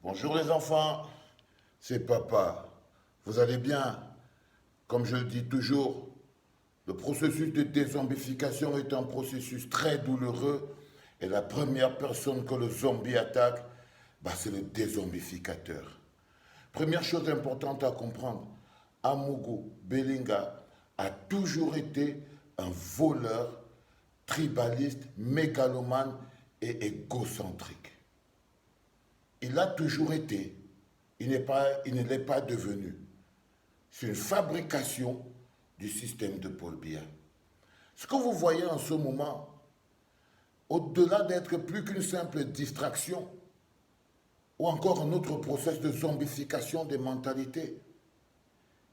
Bonjour les enfants, c'est papa. Vous allez bien? Comme je le dis toujours, le processus de dézombification est un processus très douloureux et la première personne que le zombie attaque, c'est le dézombificateur. Première chose importante à comprendre, Amougou Belinga a toujours été un voleur, tribaliste, mégalomane et égocentrique. Il a toujours été, il ne l'est pas devenu. C'est une fabrication du système de Paul Biya. Ce que vous voyez en ce moment, au-delà d'être plus qu'une simple distraction, ou encore un autre processus de zombification des mentalités,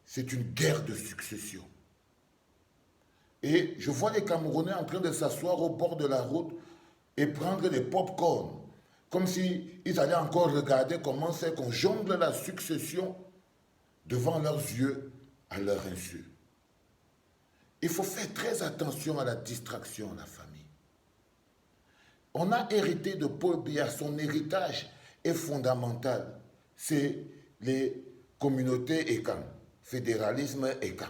c'est une guerre de succession. Et je vois les Camerounais en train de s'asseoir au bord de la route et prendre des pop-corn, comme s'ils allaient encore regarder comment c'est qu'on jongle la succession devant leurs yeux à leur insu. Il faut faire très attention à la distraction, la famille. On a hérité de Paul Biya, son héritage est fondamental. C'est les communautés ECAN, fédéralisme ECAN.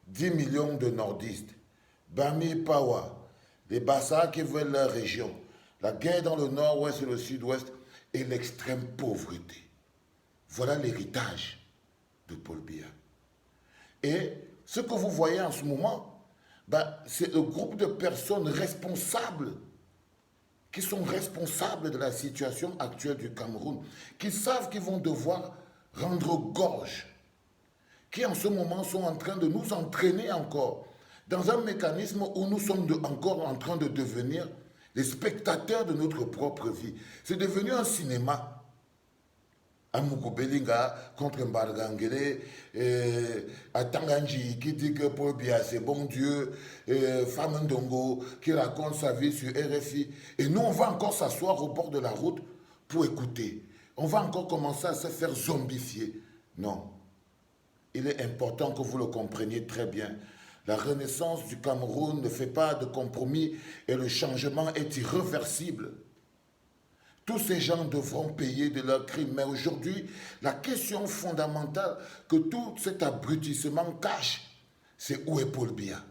10 millions de nordistes, Bami Pawa, les Bassa qui veulent leur région, la guerre dans le nord-ouest et le sud-ouest et l'extrême pauvreté. Voilà l'héritage de Paul Biya. Et ce que vous voyez en ce moment, c'est le groupe de personnes responsables qui sont responsables de la situation actuelle du Cameroun, qui savent qu'ils vont devoir rendre gorge, qui en ce moment sont en train de nous entraîner encore dans un mécanisme où nous sommes encore en train de devenir les spectateurs de notre propre vie. C'est devenu un cinéma. Amougou Belinga contre Mbargangele, Atanganji qui dit que Paul Biya c'est bon Dieu, Famendongo qui raconte sa vie sur RFI. Et nous, on va encore s'asseoir au bord de la route pour écouter. On va encore commencer à se faire zombifier. Non. Il est important que vous le compreniez très bien. La renaissance du Cameroun ne fait pas de compromis et le changement est irréversible. Tous ces gens devront payer de leurs crimes. Mais aujourd'hui, la question fondamentale que tout cet abrutissement cache, c'est où est Paul Biya?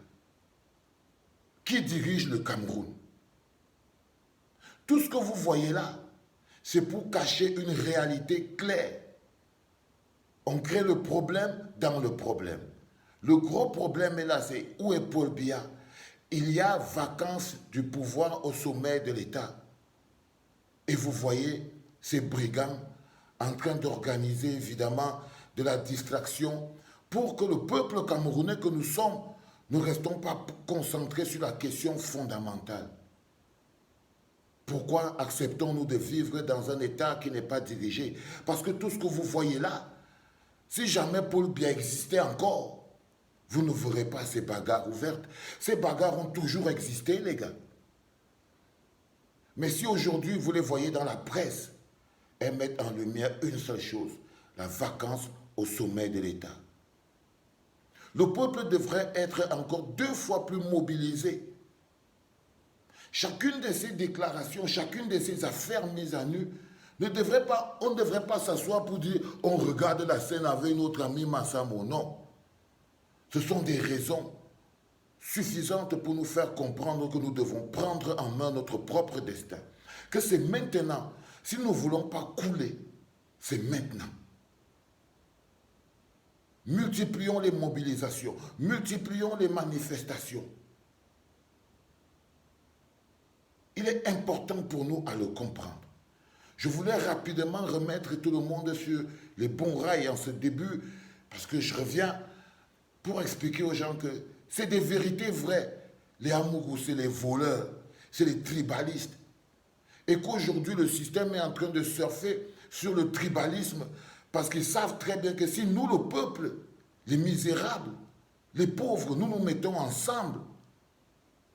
Qui dirige le Cameroun? Tout ce que vous voyez là, c'est pour cacher une réalité claire. On crée le problème dans le problème. Le gros problème est là, c'est où est Paul Biya? Il y a vacance du pouvoir au sommet de l'État. Et vous voyez ces brigands en train d'organiser évidemment de la distraction pour que le peuple camerounais que nous sommes ne restons pas concentrés sur la question fondamentale. Pourquoi acceptons-nous de vivre dans un État qui n'est pas dirigé? Parce que tout ce que vous voyez là, si jamais Paul Biya existait encore, vous ne verrez pas ces bagarres ouvertes. Ces bagarres ont toujours existé, les gars. Mais si aujourd'hui vous les voyez dans la presse, elles mettent en lumière une seule chose, la vacance au sommet de l'État. Le peuple devrait être encore 2 fois plus mobilisé. Chacune de ces déclarations, chacune de ces affaires mises à nu, on ne devrait pas s'asseoir pour dire on regarde la scène avec notre ami Massamo. Non. Ce sont des raisons suffisante pour nous faire comprendre que nous devons prendre en main notre propre destin. Que c'est maintenant. Si nous ne voulons pas couler, c'est maintenant. Multiplions les mobilisations, multiplions les manifestations. Il est important pour nous à le comprendre. Je voulais rapidement remettre tout le monde sur les bons rails en ce début, parce que je reviens pour expliquer aux gens que c'est des vérités vraies. Les Amougous, c'est les voleurs, c'est les tribalistes. Et qu'aujourd'hui, le système est en train de surfer sur le tribalisme parce qu'ils savent très bien que si nous, le peuple, les misérables, les pauvres, nous nous mettons ensemble,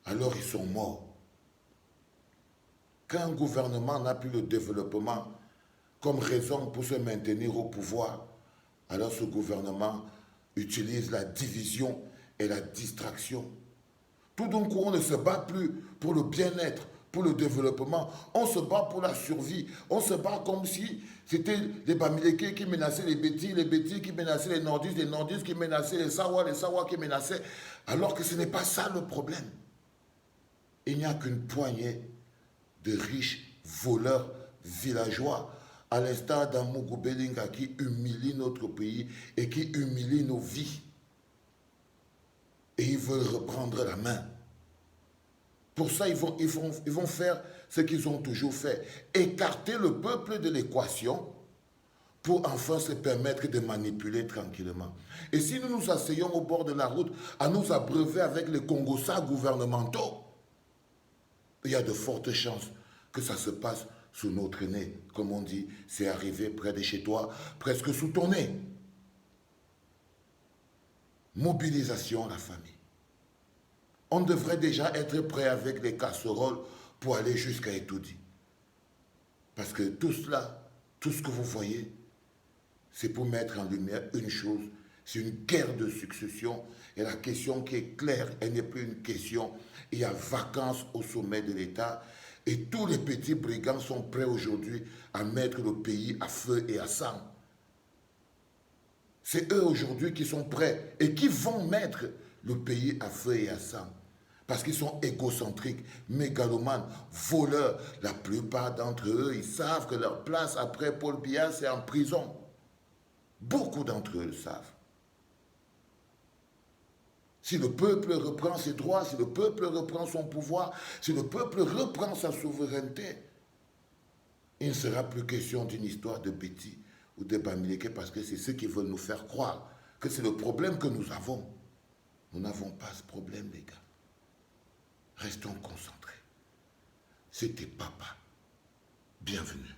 alors ils sont morts. Quand un gouvernement n'a plus le développement comme raison pour se maintenir au pouvoir, alors ce gouvernement utilise la division et la distraction. Tout d'un coup, on ne se bat plus pour le bien-être pour le développement. On se bat pour la survie. On se bat comme si c'était les Bamileke qui menaçaient les Bétis qui menaçaient les Nordistes qui menaçaient les Savoies qui menaçaient. Alors que ce n'est pas ça le problème. Il n'y a qu'une poignée de riches voleurs villageois, à l'instar d'Amougou Belinga qui humilie notre pays et qui humilie nos vies. Et ils veulent reprendre la main. Pour ça, ils vont faire ce qu'ils ont toujours fait. Écarter le peuple de l'équation pour enfin se permettre de manipuler tranquillement. Et si nous nous asseyons au bord de la route à nous abreuver avec les Congossas gouvernementaux, il y a de fortes chances que ça se passe sous notre nez. Comme on dit, c'est arrivé près de chez toi, presque sous ton nez. Mobilisation à la famille. On devrait déjà être prêt avec les casseroles pour aller jusqu'à Etoudi. Parce que tout cela, tout ce que vous voyez, c'est pour mettre en lumière une chose, c'est une guerre de succession. Et la question qui est claire, elle n'est plus une question. Il y a vacances au sommet de l'État et tous les petits brigands sont prêts aujourd'hui à mettre le pays à feu et à sang. C'est eux aujourd'hui qui sont prêts et qui vont mettre le pays à feu et à sang. Parce qu'ils sont égocentriques, mégalomanes, voleurs. La plupart d'entre eux, ils savent que leur place après Paul Biya, c'est en prison. Beaucoup d'entre eux le savent. Si le peuple reprend ses droits, si le peuple reprend son pouvoir, si le peuple reprend sa souveraineté, il ne sera plus question d'une histoire de Béti ou de Bamileke parce que c'est ceux qui veulent nous faire croire que c'est le problème que nous avons. Nous n'avons pas ce problème, les gars. Restons concentrés. C'était Papa. Bienvenue.